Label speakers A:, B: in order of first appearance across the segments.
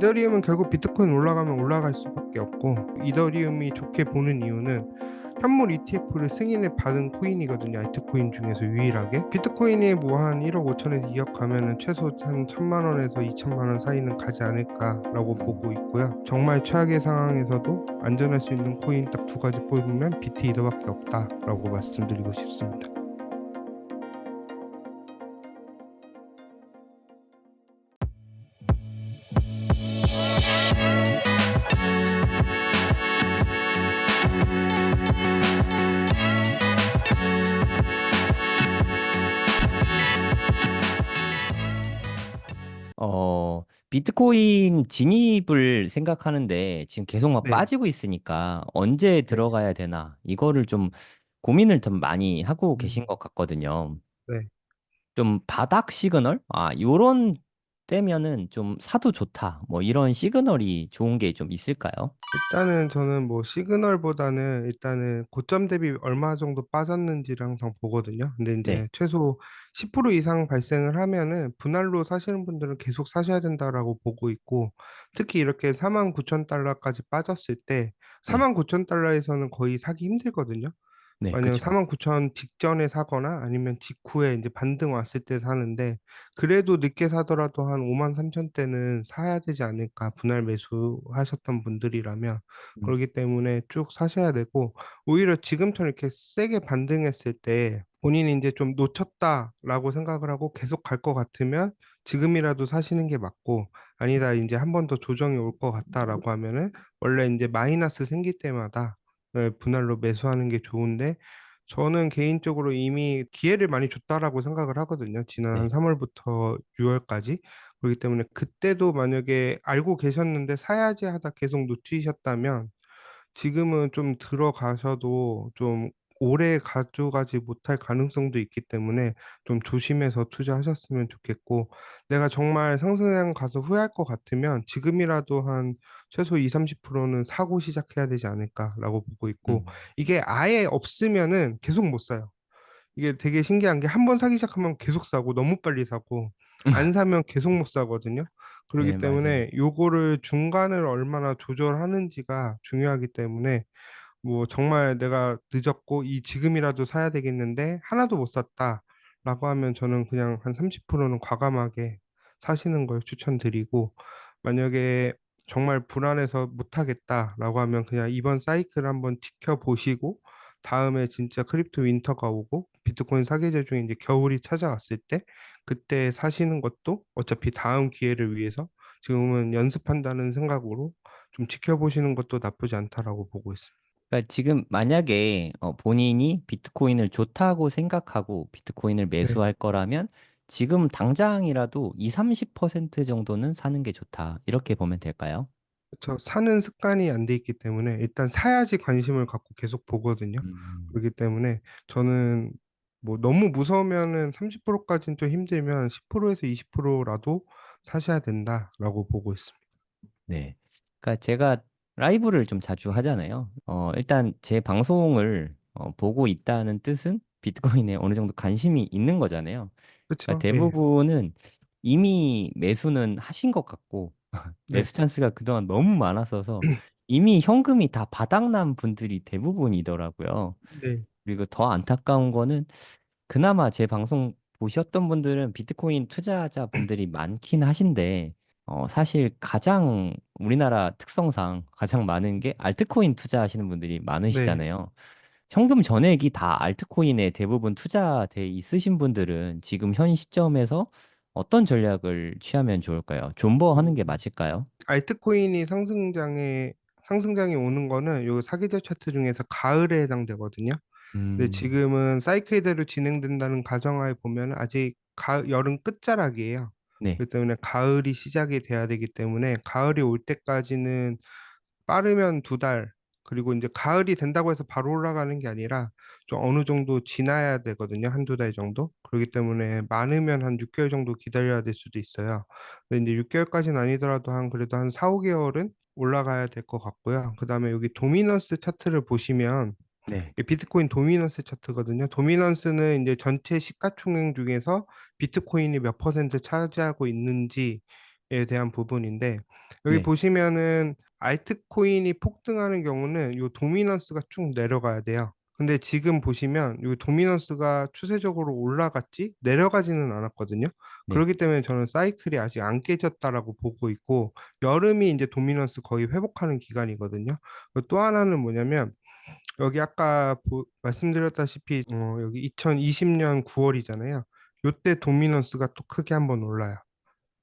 A: 이더리움은 결국 비트코인 올라가면 올라갈 수밖에 없고, 이더리움이 좋게 보는 이유는 현물 ETF를 승인을 받은 코인이거든요. 알트코인 중에서 유일하게. 비트코인이 뭐 한 1억 5천에서 2억 가면은 최소 한 1천만 원에서 2천만 원 사이는 가지 않을까라고
B: 음.
A: 보고 있고요. 정말 최악의 상황에서도 안전할 수 있는 코인 딱 두 가지 뽑으면 비트 이더밖에 없다라고 말씀드리고 싶습니다.
B: 비트코인 진입을 생각하는데 지금 계속 막
A: 네,
B: 빠지고 있으니까 언제
A: 네,
B: 들어가야 되나 이거를 좀 고민을 좀 많이 하고 계신
A: 음,
B: 것 같거든요.
A: 네.
B: 좀 바닥 시그널? 요런 때면은 좀 사도 좋다. 뭐 이런 시그널이 좋은 게 좀 있을까요?
A: 일단은 저는 뭐 시그널보다는 일단은 고점 대비 얼마 정도 빠졌는지를 항상 보거든요. 근데
B: 네,
A: 이제 최소 10% 이상 발생을 하면은 분할로 사시는 분들은 계속 사셔야 된다라고 보고 있고, 특히 이렇게 49,000달러까지 빠졌을 때
B: 네,
A: 49,000달러에서는 거의 사기 힘들거든요.
B: 네,
A: 만약
B: 그쵸.
A: 49,000 직전에 사거나 아니면 직후에 이제 반등 왔을 때 사는데, 그래도 늦게 사더라도 한 53,000대는 사야 되지 않을까, 분할 매수하셨던 분들이라면.
B: 음,
A: 그렇기 때문에 쭉 사셔야 되고, 오히려 지금처럼 이렇게 세게 반등했을 때 본인이 이제 좀 놓쳤다라고 생각을 하고 계속 갈 것 같으면 지금이라도 사시는 게 맞고, 아니다 이제 한 번 더 조정이 올 것 같다라고 하면은 원래 이제 마이너스 생길 때마다 분할로 매수하는 게 좋은데, 저는 개인적으로 이미 기회를 많이 줬다라고 생각을 하거든요. 지난 한
B: 네.
A: 3월부터 6월까지. 그렇기 때문에 그때도 만약에 알고 계셨는데 사야지 하다 계속 놓치셨다면 지금은 좀 들어가셔도 좀 오래 가져가지 못할 가능성도 있기 때문에 좀 조심해서 투자하셨으면 좋겠고, 내가 정말 상승장 가서 후회할 것 같으면 지금이라도 한 최소 2, 30%는 사고 시작해야 되지 않을까라고 보고 있고,
B: 음.
A: 이게 아예 없으면은 계속 못 사요. 이게 되게 신기한 게 한 번 사기 시작하면 계속 사고 너무 빨리 사고 안 사면 계속 못 사거든요. 그렇기
B: 네, 맞아요.
A: 때문에 요거를 중간을 얼마나 조절하는지가 중요하기 때문에, 뭐 정말 내가 늦었고 이 지금이라도 사야 되겠는데 하나도 못 샀다라고 하면 저는 그냥 한 30%는 과감하게 사시는 걸 추천드리고, 만약에 정말 불안해서 못 하겠다라고 하면 그냥 이번 사이클 한번 지켜보시고 다음에 진짜 크립토 윈터가 오고 비트코인 사계절 중에 이제 겨울이 찾아왔을 때 그때 사시는 것도 어차피 다음 기회를 위해서 지금은 연습한다는 생각으로 좀 지켜보시는 것도 나쁘지 않다라고 보고 있습니다.
B: 그러니까 지금 만약에 본인이 비트코인을 좋다고 생각하고 비트코인을
A: 네.
B: 매수할 거라면 지금 당장이라도 2, 30% 정도는 사는 게 좋다. 이렇게 보면 될까요?
A: 저 사는 습관이 안 돼 있기 때문에 일단 사야지 관심을 갖고 계속 보거든요.
B: 음.
A: 그렇기 때문에 저는 뭐 너무 무서우면은 30%까지는 좀 힘들면 10%에서 20%라도 사셔야 된다라고 보고 있습니다.
B: 네. 그러니까 제가 라이브를 좀 자주 하잖아요. 일단 제 방송을 보고 있다는 뜻은 비트코인에 어느 정도 관심이 있는 거잖아요. 그러니까
A: 그렇죠? 예.
B: 대부분은 이미 매수는 하신 것 같고
A: 네.
B: 매수 찬스가 그동안 너무 많았어서 이미 현금이 다 바닥난 분들이 대부분이더라고요.
A: 네.
B: 그리고 더 안타까운 거는 그나마 제 방송 보셨던 분들은 비트코인 투자자 분들이 많긴 하신데, 사실 가장 우리나라 특성상 가장 많은 게 알트코인 투자하시는 분들이
A: 네.
B: 많으시잖아요. 현금 전액이 다 알트코인에 대부분 투자돼 있으신 분들은 지금 현 시점에서 어떤 전략을 취하면 좋을까요? 존버 하는 게
A: 음,
B: 맞을까요?
A: 알트코인이 상승장에 오는 거는 요 사계절 차트 중에서 가을에 해당되거든요. 근데
B: 음,
A: 지금은 사이클대로 진행된다는 가정하에 보면 아직 여름 끝자락이에요.
B: 네,
A: 그렇기 때문에 가을이 시작이 돼야 되기 때문에 가을이 올 때까지는 빠르면 두 달, 그리고 이제 가을이 된다고 해서 바로 올라가는 게 아니라 좀 어느 정도 지나야 되거든요. 한두 달 정도. 그렇기 때문에 많으면 한 6개월 정도 기다려야 될 수도 있어요. 근데 이제 6개월까지는 아니더라도 한 그래도 한 4, 5개월은 올라가야 될 것 같고요. 그다음에 여기 도미넌스 차트를 보시면
B: 네,
A: 이게 비트코인 도미넌스 차트거든요. 도미넌스는 이제 전체 시가총액 중에서 비트코인이 몇 퍼센트 차지하고 있는지 대한 부분인데 여기
B: 네.
A: 보시면은 알트코인이 폭등하는 경우는 요 도미넌스가 쭉 내려가야 돼요. 근데 지금 보시면 요 도미넌스가 추세적으로 올라갔지 내려가지는 않았거든요.
B: 네.
A: 그렇기 때문에 저는 사이클이 아직 안 깨졌다라고 보고 있고 여름이 이제 도미넌스 거의 회복하는 기간이거든요. 또 하나는 뭐냐면 여기 아까 말씀드렸다시피 여기 2020년 9월이잖아요. 요때 도미넌스가 또 크게 한번 올라요.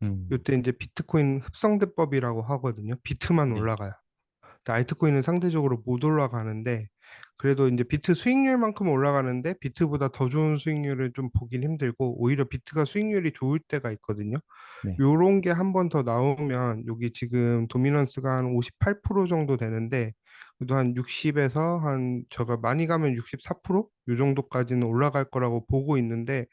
B: 음.
A: 요때 이제 비트코인 흡성대법이라고 하거든요. 비트만
B: 네.
A: 올라가요. 근데 알트코인은 상대적으로 못 올라가는데 그래도 이제 비트 수익률만큼 올라가는데 비트보다 더 좋은 수익률을 좀 보긴 힘들고 오히려 비트가 수익률이 좋을 때가 있거든요.
B: 네.
A: 요런 게 한 번 더 나오면 여기 지금 도미넌스가 한 58% 정도 되는데 그래도 한 60에서 한 제가 많이 가면 64%? 요 정도까지는 올라갈 거라고 보고 있는데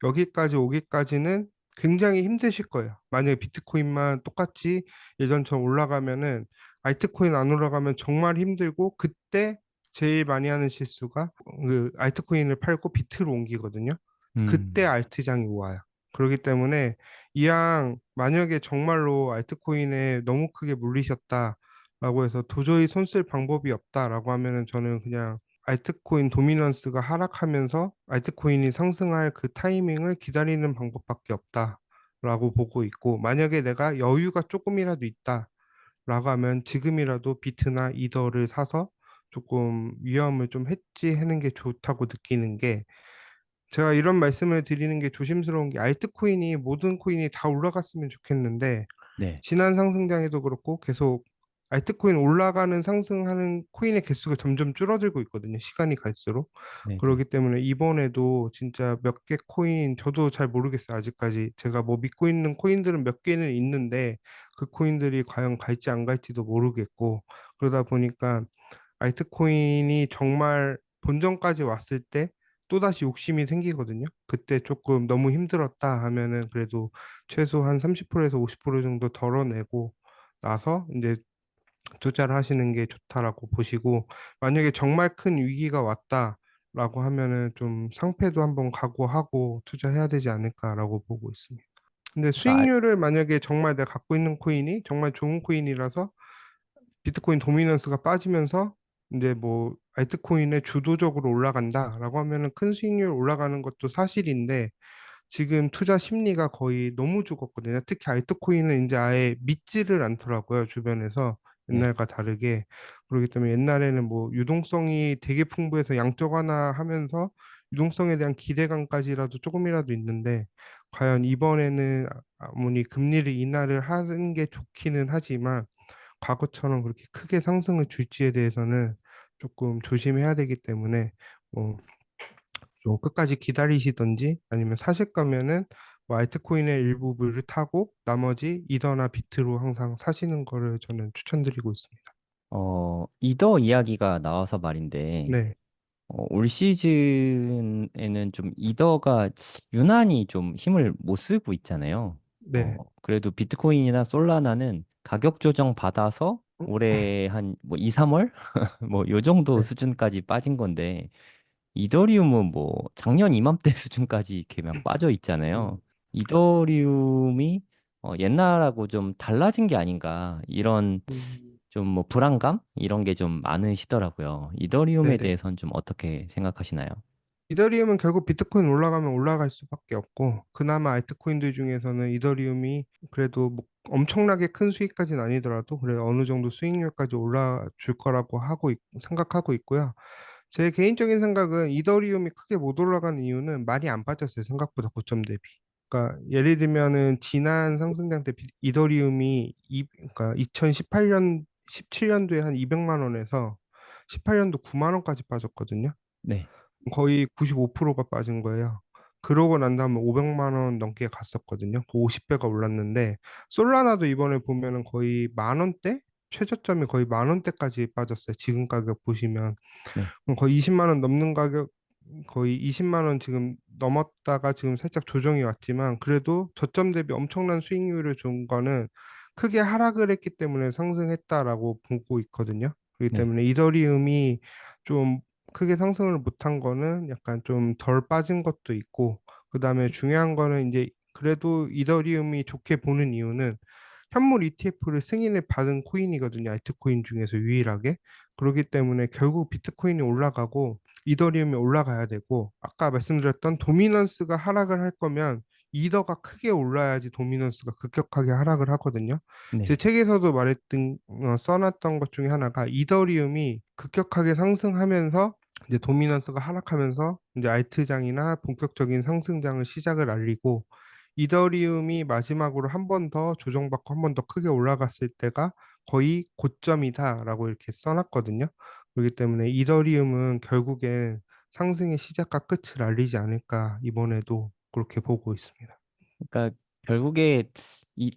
A: 여기까지 오기까지는 굉장히 힘드실 거예요. 만약에 비트코인만 똑같이 예전처럼 올라가면은 알트코인 안 올라가면 정말 힘들고 그때 제일 많이 하는 실수가 그 알트코인을 팔고 비트로 옮기거든요. 그때
B: 음.
A: 알트장이 와요. 그렇기 때문에 이왕 만약에 정말로 알트코인에 너무 크게 물리셨다라고 해서 도저히 손 쓸 방법이 없다라고 하면은 저는 그냥 알트코인 도미넌스가 하락하면서 알트코인이 상승할 그 타이밍을 기다리는 방법밖에 없다라고 보고 있고 만약에 내가 여유가 조금이라도 있다라고 하면 지금이라도 비트나 이더를 사서 조금 위험을 좀 해지하는 게 좋다고 느끼는 게 제가 이런 말씀을 드리는 게 조심스러운 게 알트코인이 모든 코인이 다 올라갔으면 좋겠는데
B: 네.
A: 지난 상승장에도 그렇고 계속 알트코인 올라가는 상승하는 코인의 개수가 점점 줄어들고 있거든요. 시간이 갈수록.
B: 네. 네.
A: 그렇기 때문에 이번에도 진짜 몇 개 코인 저도 잘 모르겠어요. 아직까지. 제가 뭐 믿고 있는 코인들은 몇 개는 있는데 그 코인들이 과연 갈지 안 갈지도 모르겠고 그러다 보니까 알트코인이 정말 본전까지 왔을 때 또다시 욕심이 생기거든요. 그때 조금 너무 힘들었다 하면은 그래도 최소 한 30%에서 50% 정도 덜어내고 나서 이제 투자를 하시는 게 좋다라고 보시고 만약에 정말 큰 위기가 왔다라고 하면은 좀 상패도 한번 각오하고 투자해야 되지 않을까라고 보고 있습니다. 근데
B: 그러니까
A: 수익률을 만약에 정말 내가 갖고 있는 코인이 정말 좋은 코인이라서 비트코인 도미넌스가 빠지면서 이제 뭐 알트코인에 주도적으로 올라간다라고 하면은 큰 수익률 올라가는 것도 사실인데 지금 투자 심리가 거의 너무 죽었거든요. 특히 알트코인은 이제 아예 믿지를 않더라고요, 주변에서.
B: 네.
A: 옛날과 다르게. 그렇기 때문에 옛날에는 뭐 유동성이 되게 풍부해서 양적 완화 하면서 유동성에 대한 기대감까지라도 조금이라도 있는데 과연 이번에는 아무리 금리를 인하를 하는 게 좋기는 하지만 과거처럼 그렇게 크게 상승을 줄지에 대해서는 조금 조심해야 되기 때문에 뭐 좀 끝까지 기다리시던지 아니면 사실 거면은 뭐 알트코인의 일부분을 타고 나머지 이더나 비트로 항상 사시는 거를 저는 추천드리고 있습니다.
B: 이더 이야기가 나와서 말인데,
A: 네,
B: 올 시즌에는 좀 이더가 유난히 좀 힘을 못 쓰고 있잖아요.
A: 네,
B: 그래도 비트코인이나 솔라나는 가격 조정 받아서 올해 한 뭐 2, 3월? 뭐 요 정도
A: 네,
B: 수준까지 빠진 건데, 이더리움은 뭐 작년 이맘때 수준까지 이렇게 막 빠져 있잖아요.
A: 음,
B: 이더리움이 옛날하고 좀 달라진 게 아닌가, 이런
A: 음,
B: 좀 뭐 불안감? 이런 게 좀 많으시더라고요. 이더리움에
A: 네네.
B: 대해서는 좀 어떻게 생각하시나요?
A: 이더리움은 결국 비트코인 올라가면 올라갈 수밖에 없고 그나마 알트코인들 중에서는 이더리움이 그래도 뭐 엄청나게 큰 수익까지는 아니더라도 그래 어느 정도 수익률까지 올라줄 거라고 생각하고 있고요. 제 개인적인 생각은 이더리움이 크게 못 올라가는 이유는 많이 안 빠졌어요. 생각보다 고점 대비. 그러니까 예를 들면은 지난 상승장 때 이더리움이 그러니까 2018년 17년도에 한 200만 원에서 18년도 9만 원까지 빠졌거든요.
B: 네.
A: 거의 95%가 빠진 거예요. 그러고 난 다음에 500만 원 넘게 갔었거든요. 그 50배가 올랐는데 솔라나도 이번에 보면은 거의 만 원대? 최저점이 거의 만 원대까지 빠졌어요. 지금 가격 보시면
B: 네.
A: 거의 20만 원 넘는 가격 거의 20만 원 지금 넘었다가 지금 살짝 조정이 왔지만 그래도 저점 대비 엄청난 수익률을 준 거는 크게 하락을 했기 때문에 상승했다라고 보고 있거든요. 그렇기
B: 네.
A: 때문에 이더리움이 좀 크게 상승을 못한 거는 약간 좀 덜 빠진 것도 있고 그다음에 중요한 거는 이제 그래도 이더리움이 좋게 보는 이유는 현물 ETF를 승인을 받은 코인이거든요. 알트코인 중에서 유일하게. 그렇기 때문에 결국 비트코인이 올라가고 이더리움이 올라가야 되고 아까 말씀드렸던 도미넌스가 하락을 할 거면 이더가 크게 올라야지 도미넌스가 급격하게 하락을 하거든요. 제
B: 네.
A: 책에서도 써놨던 것 중에 하나가 이더리움이 급격하게 상승하면서 이제 도미넌스가 하락하면서 이제 알트장이나 본격적인 상승장을 시작을 알리고 이더리움이 마지막으로 한 번 더 조정받고 한 번 더 크게 올라갔을 때가 거의 고점이다라고 이렇게 써놨거든요. 그렇기 때문에 이더리움은 결국엔 상승의 시작과 끝을 알리지 않을까 이번에도 그렇게 보고 있습니다.
B: 그러니까 결국에 이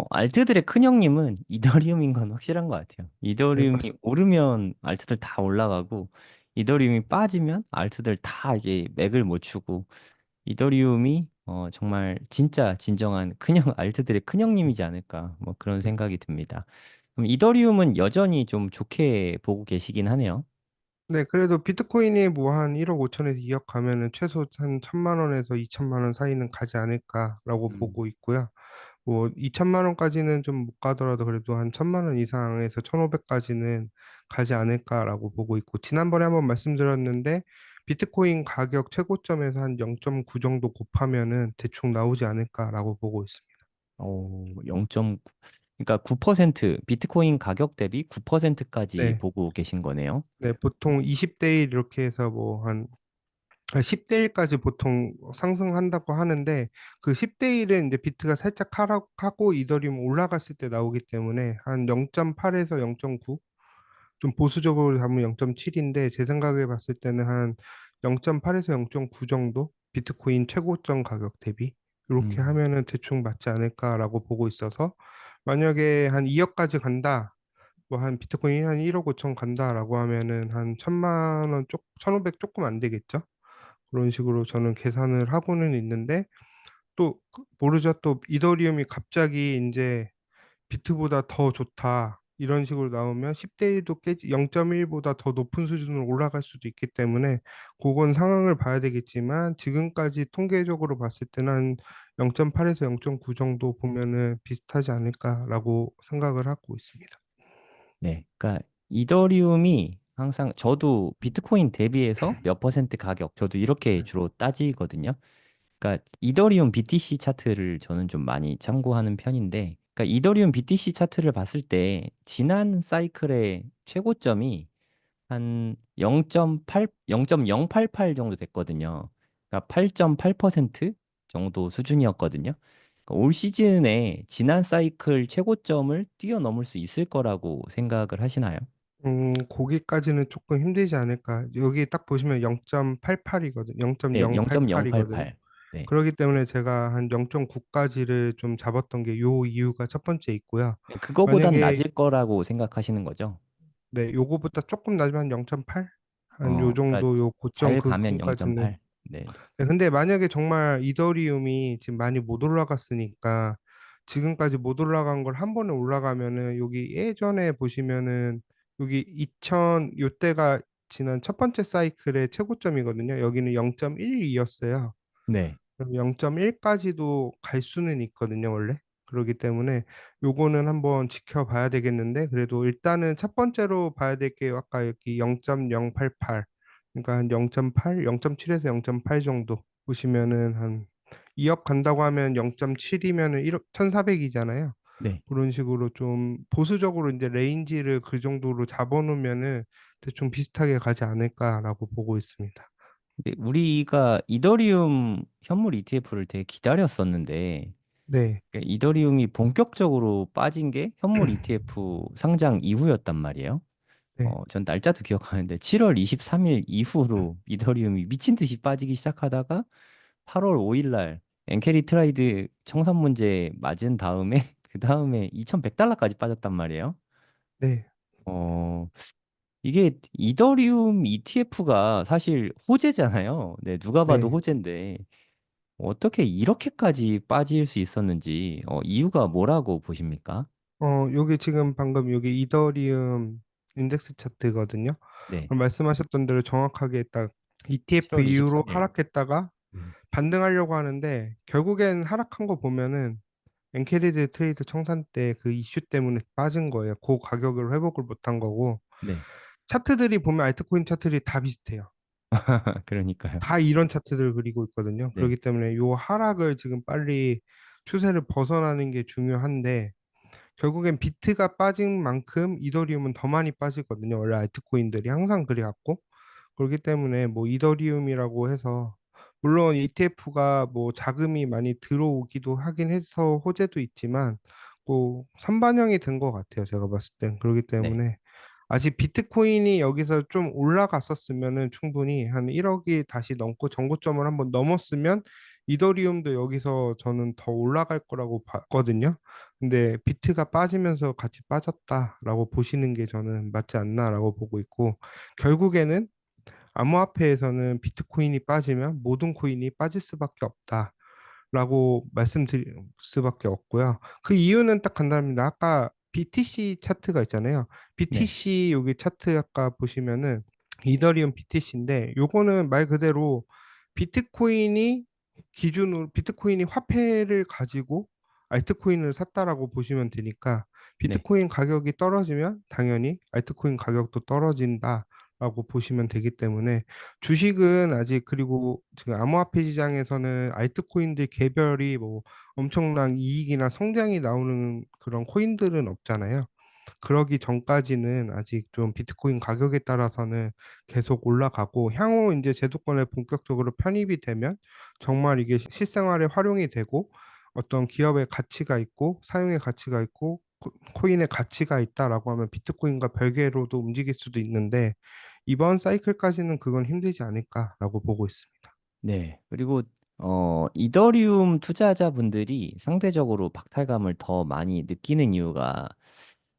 B: 알트들의 큰형님은 이더리움인 건 확실한 것 같아요.
A: 네,
B: 이더리움이
A: 맞습니다.
B: 오르면 알트들 다 올라가고 이더리움이 빠지면 알트들 다 이게 맥을 못 추고 이더리움이 정말 진짜 진정한 큰형 알트들의 큰형님이지 않을까 뭐 그런 생각이 듭니다. 그럼 이더리움은 여전히 좀 좋게 보고 계시긴 하네요.
A: 네, 그래도 비트코인이 뭐 한 1억 5천에서 2억 가면은 최소 한 1천만 원에서 2천만 원 사이는 가지 않을까라고
B: 음.
A: 보고 있고요. 뭐 2천만 원까지는 좀 못 가더라도 그래도 한 1천만 원 이상에서 1,500까지는 가지 않을까라고 보고 있고 지난번에 한번 말씀드렸는데 비트코인 가격 최고점에서 한 0.9 정도 곱하면은 대충 나오지 않을까라고 보고 있습니다.
B: 0.9, 그러니까 9% 비트코인 가격 대비 9%까지
A: 네.
B: 보고 계신 거네요.
A: 네, 보통 20대 1 이렇게 해서 뭐 한 10대 1까지 보통 상승한다고 하는데 그 10대 1은 이제 비트가 살짝 하락하고 이더리움 올라갔을 때 나오기 때문에 한 0.8에서 0.9 좀 보수적으로 잡으면 0.7인데 제 생각에 봤을 때는 한 0.8에서 0.9 정도 비트코인 최고점 가격 대비 이렇게
B: 음.
A: 하면은 대충 맞지 않을까라고 보고 있어서 만약에 한 2억까지 간다 뭐 한 비트코인이 한 1억 5천 간다라고 하면은 한 1,000만 원 1,500 조금 안 되겠죠? 그런 식으로 저는 계산을 하고는 있는데 또 모르죠. 또 이더리움이 갑자기 이제 비트보다 더 좋다. 이런 식으로 나오면 10대 1도 깨지 0.1보다 더 높은 수준으로 올라갈 수도 있기 때문에 그건 상황을 봐야 되겠지만 지금까지 통계적으로 봤을 때는 한 0.8에서 0.9 정도 보면은 비슷하지 않을까라고 생각을 하고 있습니다.
B: 네. 그러니까 이더리움이 항상 저도 비트코인 대비해서 몇 퍼센트 가격 저도 이렇게 주로 따지거든요. 그러니까 이더리움 BTC 차트를 저는 좀 많이 참고하는 편인데 그러니까 이더리움 BTC 차트를 봤을 때 지난 사이클의 최고점이 한 0.8, 0.088 정도 됐거든요. 그러니까 8.8% 정도 수준이었거든요. 그러니까 올 시즌에 지난 사이클 최고점을 뛰어넘을 수 있을 거라고 생각을 하시나요?
A: 거기까지는 조금 힘들지 않을까. 여기 딱 보시면 0.88이거든.
B: 네,
A: 0.088이거든요.
B: 0.088. 네.
A: 그렇기 때문에 제가 한 0.9까지를 좀 잡았던 게 요 이유가 첫 번째 있고요.
B: 네, 그거보단
A: 만약에
B: 낮을 거라고 생각하시는 거죠?
A: 네, 요거보다 조금 낮으면 0.8? 한 요
B: 그러니까
A: 정도 요 고점
B: 잘
A: 그
B: 가면
A: 부분까지는
B: 0.8. 네.
A: 네, 근데 만약에 정말 이더리움이 지금 많이 못 올라갔으니까 지금까지 못 올라간 걸 한 번에 올라가면은 여기 예전에 보시면은 여기 2000 요때가 지난 첫 번째 사이클의 최고점이거든요. 여기는 0.12였어요.
B: 네.
A: 그럼 0.1까지도 갈 수는 있거든요, 원래. 그렇기 때문에 요거는 한번 지켜봐야 되겠는데 그래도 일단은 첫 번째로 봐야 될 게 아까 여기 0.088 그러니까 한 0.8, 0.7에서 0.8 정도 보시면은 한 2억 간다고 하면 0.7이면은 1억 1,400이잖아요.
B: 네.
A: 그런 식으로 좀 보수적으로 이제 레인지를 그 정도로 잡아놓으면은 대충 비슷하게 가지 않을까라고 보고 있습니다.
B: 근데 우리가 이더리움 현물 ETF를 되게 기다렸었는데
A: 네,
B: 그러니까 이더리움이 본격적으로 빠진 게 현물 ETF 상장 이후였단 말이에요.
A: 네,
B: 전 날짜도 기억하는데 7월 23일 이후로 이더리움이 미친 듯이 빠지기 시작하다가 8월 5일 날 엔캐리 트라이드 청산 문제 맞은 다음에 그 다음에 2,100달러까지 빠졌단 말이에요.
A: 네.
B: 어, 이게 이더리움 ETF가 사실 호재잖아요. 네, 누가 봐도
A: 네.
B: 호재인데 어떻게 이렇게까지 빠질 수 있었는지 이유가 뭐라고 보십니까?
A: 여기 지금 방금 여기 이더리움 인덱스 차트거든요.
B: 네,
A: 그럼 말씀하셨던 대로 정확하게 딱 ETF
B: 7월
A: 이후로
B: 23일.
A: 하락했다가 반등하려고 하는데 결국엔 하락한 거 보면은 엔캐리드 트레이드 청산 때 그 이슈 때문에 빠진 거예요. 그 가격을 회복을 못한 거고
B: 네.
A: 차트들이 보면 알트코인 차트들이 다 비슷해요.
B: 그러니까요.
A: 다 이런 차트들을 그리고 있거든요.
B: 네.
A: 그렇기 때문에 요 하락을 지금 빨리 추세를 벗어나는 게 중요한데 결국엔 비트가 빠진 만큼 이더리움은 더 많이 빠지거든요. 원래 알트코인들이 항상 그래갖고 그렇기 때문에 뭐 이더리움이라고 해서 물론 ETF가 뭐 자금이 많이 들어오기도 하긴 해서 호재도 있지만 뭐 선반영이 된 것 같아요. 제가 봤을 땐 그렇기
B: 네.
A: 때문에 아직 비트코인이 여기서 좀 올라갔었으면은 충분히 한 1억이 다시 넘고 정고점을 한번 넘었으면 이더리움도 여기서 저는 더 올라갈 거라고 봤거든요. 근데 비트가 빠지면서 같이 빠졌다라고 보시는 게 저는 맞지 않나라고 보고 있고 결국에는 암호화폐에서는 비트코인이 빠지면 모든 코인이 빠질 수밖에 없다라고 말씀드릴 수밖에 없고요. 그 이유는 딱 간단합니다. 아까 BTC 차트가 있잖아요.
B: 네.
A: BTC 여기 차트 아까 보시면은 이더리움 BTC인데 요거는 말 그대로 비트코인이 기준으로 비트코인이 화폐를 가지고 알트코인을 샀다라고 보시면 되니까
B: 네.
A: 비트코인 가격이 떨어지면 당연히 알트코인 가격도 떨어진다라고 보시면 되기 때문에 주식은 아직 그리고 지금 암호화폐 시장에서는 알트코인들 개별이 뭐 엄청난 이익이나 성장이 나오는 그런 코인들은 없잖아요. 그러기 전까지는 아직 좀 비트코인 가격에 따라서는 계속 올라가고 향후 이제 제도권에 본격적으로 편입이 되면 정말 이게 실생활에 활용이 되고 어떤 기업의 가치가 있고 사용의 가치가 있고 코인의 가치가 있다라고 하면 비트코인과 별개로도 움직일 수도 있는데 이번 사이클까지는 그건 힘들지 않을까라고 보고 있습니다.
B: 네. 그리고 이더리움 투자자분들이 상대적으로 박탈감을 더 많이 느끼는 이유가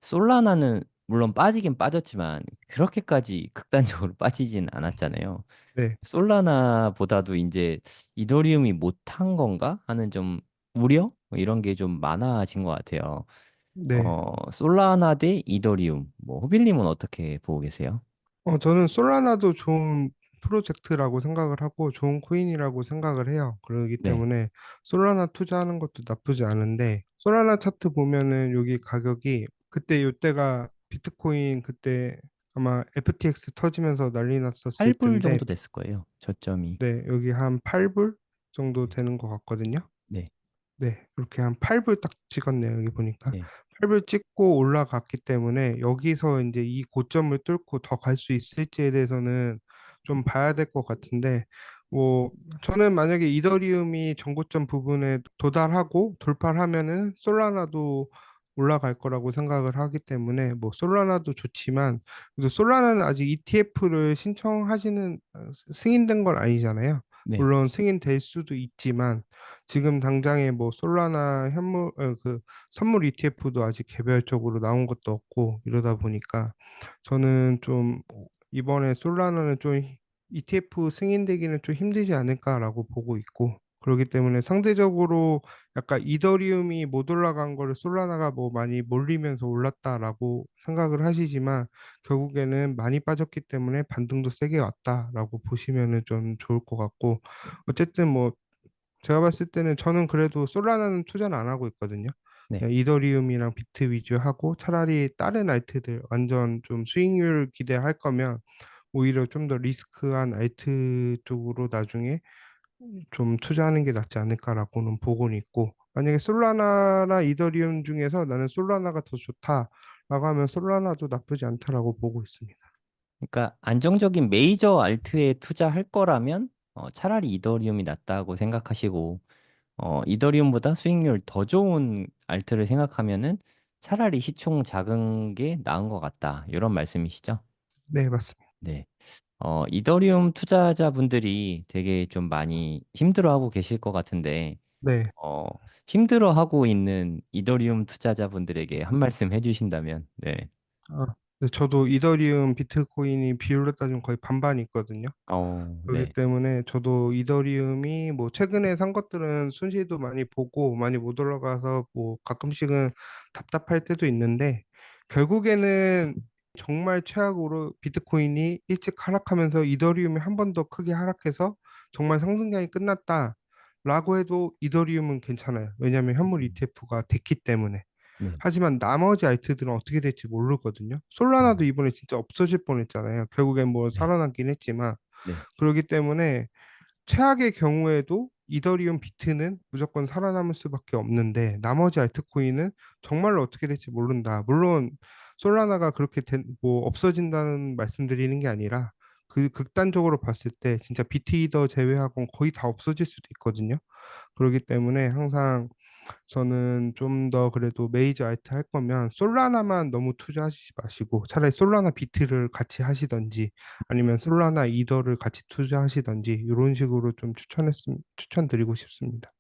B: 솔라나는 물론 빠지긴 빠졌지만 그렇게까지 극단적으로 빠지진 않았잖아요.
A: 네,
B: 솔라나보다도 이제 이더리움이 못한 건가 하는 좀 우려? 뭐 이런 게 좀 많아진 것 같아요.
A: 네.
B: 솔라나 대 이더리움. 뭐 호빌님은 어떻게 보고 계세요?
A: 저는 솔라나도 좋은 프로젝트라고 생각을 하고 좋은 코인이라고 생각을 해요. 그렇기
B: 네.
A: 때문에 솔라나 투자하는 것도 나쁘지 않은데 솔라나 차트 보면은 여기 가격이 그때 요때가 비트코인 그때 아마 FTX 터지면서 난리 났었을
B: 8불
A: 텐데
B: 정도 됐을 거예요. 저점이.
A: 네, 여기 한 8불 정도
B: 네.
A: 되는 것 같거든요.
B: 네.
A: 네, 그렇게 한 8불 딱 찍었네요. 여기 보니까.
B: 네.
A: 8불 찍고 올라갔기 때문에 여기서 이제 이 고점을 뚫고 더 갈 수 있을지에 대해서는 좀 봐야 될 것 같은데, 뭐, 저는 만약에 이더리움이 전고점 부분에 도달하고 돌파를 하면은 솔라나도 올라갈 거라고 생각을 하기 때문에, 뭐, 솔라나도 좋지만, 그래도 솔라나는 아직 ETF를 신청하시는, 승인된 건 아니잖아요.
B: 네.
A: 물론 승인될 수도 있지만, 지금 당장에 뭐 솔라나 그 선물 ETF도 아직 개별적으로 나온 것도 없고 이러다 보니까 저는 좀 이번에 솔라나는 좀 ETF 승인되기는 좀 힘들지 않을까라고 보고 있고 그렇기 때문에 상대적으로 약간 이더리움이 못 올라간 거를 솔라나가 뭐 많이 몰리면서 올랐다라고 생각을 하시지만 결국에는 많이 빠졌기 때문에 반등도 세게 왔다라고 보시면은 좀 좋을 것 같고 어쨌든 뭐 제가 봤을 때는 저는 그래도 솔라나는 투자는 안 하고 있거든요.
B: 네.
A: 그냥 이더리움이랑 비트 위주 하고 차라리 다른 알트들 완전 좀 수익률 기대할 거면 오히려 좀 더 리스크한 알트 쪽으로 나중에 좀 투자하는 게 낫지 않을까라고는 보고는 있고 만약에 솔라나나 이더리움 중에서 나는 솔라나가 더 좋다라고 하면 솔라나도 나쁘지 않다라고 보고 있습니다.
B: 그러니까 안정적인 메이저 알트에 투자할 거라면 차라리 이더리움이 낫다고 생각하시고 이더리움보다 수익률 더 좋은 알트를 생각하면은 차라리 시총 작은 게 나은 것 같다. 이런 말씀이시죠?
A: 네, 맞습니다.
B: 네. 이더리움 투자자분들이 되게 좀 많이 힘들어하고 계실 것 같은데,
A: 네.
B: 어, 힘들어하고 있는 이더리움 투자자분들에게 한 말씀 해주신다면, 네.
A: 네, 저도 이더리움 비트코인이 비율로 따지면 거의 반반 있거든요. 그렇기
B: 네.
A: 때문에 저도 이더리움이 뭐 최근에 산 것들은 손실도 많이 보고 많이 못 올라가서 뭐 가끔씩은 답답할 때도 있는데 결국에는 정말 최악으로 비트코인이 일찍 하락하면서 이더리움이 한 번 더 크게 하락해서 정말 상승장이 끝났다. 라고 해도 이더리움은 괜찮아요. 왜냐하면 현물
B: 음,
A: ETF가 됐기 때문에.
B: 네.
A: 하지만 나머지 알트들은 어떻게 될지 모르거든요. 솔라나도
B: 음,
A: 이번에 진짜 없어질 뻔했잖아요. 결국엔 뭐
B: 네.
A: 살아남긴 했지만.
B: 네.
A: 그렇기 때문에 최악의 경우에도 이더리움 비트는 무조건 살아남을 수밖에 없는데 나머지 알트코인은 정말로 어떻게 될지 모른다. 물론 솔라나가 뭐 없어진다는 말씀드리는 게 아니라 그 극단적으로 봤을 때 진짜 비트이더 제외하고는 거의 다 없어질 수도 있거든요. 그렇기 때문에 항상 저는 좀 더 그래도 메이저 알트 할 거면 솔라나만 너무 투자하시지 마시고 차라리 솔라나 비트를 같이 하시던지 아니면 솔라나 이더를 같이 투자하시던지 이런 식으로 좀 추천드리고 싶습니다.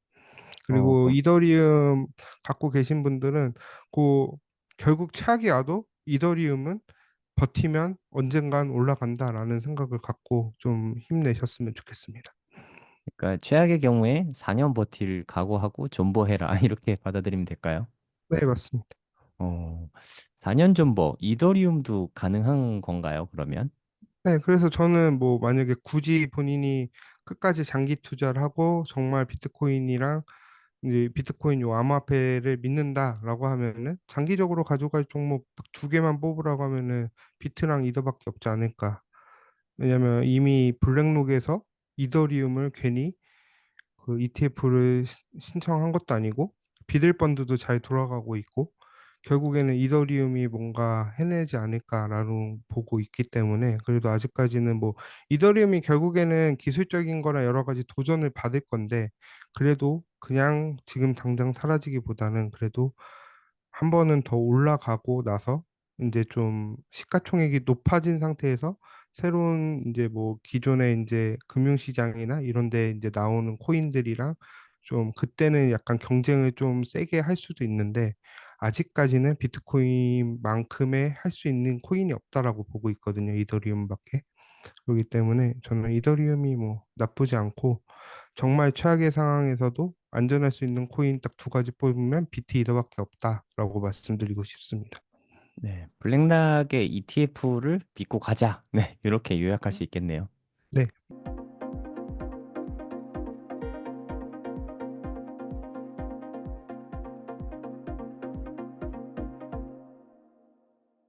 A: 그리고
B: 그럼
A: 이더리움 갖고 계신 분들은 그 결국 최악이 와도 이더리움은 버티면 언젠간 올라간다라는 생각을 갖고 좀 힘내셨으면 좋겠습니다.
B: 그러니까 최악의 경우에 4년 버틸 각오하고 존버해라 이렇게 받아들이면 될까요?
A: 네, 맞습니다.
B: 어, 4년 존버 이더리움도 가능한 건가요? 그러면?
A: 네, 그래서 저는 뭐 만약에 굳이 본인이 끝까지 장기 투자를 하고 정말 비트코인이랑 이제 비트코인 요 암호화폐를 믿는다라고 하면은 장기적으로 가져갈 종목 딱 두 개만 뽑으라고 하면은 비트랑 이더밖에 없지 않을까. 왜냐면 이미 블랙록에서 이더리움을 괜히 그 ETF를 신청한 것도 아니고 비들 펀드도 잘 돌아가고 있고 결국에는 이더리움이 뭔가 해내지 않을까라는 보고 있기 때문에 그래도 아직까지는 뭐 이더리움이 결국에는 기술적인 거나 여러 가지 도전을 받을 건데 그래도 그냥 지금 당장 사라지기보다는 그래도 한 번은 더 올라가고 나서 이제 좀 시가총액이 높아진 상태에서 새로운 이제 뭐 기존의 이제 금융시장이나 이런 데 이제 나오는 코인들이랑 좀 그때는 약간 경쟁을 좀 세게 할 수도 있는데 아직까지는 비트코인만큼의 할 수 있는 코인이 없다라고 보고 있거든요. 이더리움밖에. 그렇기 때문에 저는 이더리움이 뭐 나쁘지 않고 정말 최악의 상황에서도 안전할 수 있는 코인 딱 두 가지 뽑으면 비트 이더밖에 없다라고 말씀드리고 싶습니다.
B: 네. 블랙락의 ETF를 믿고 가자. 네. 이렇게 요약할 수 있겠네요.
A: 네.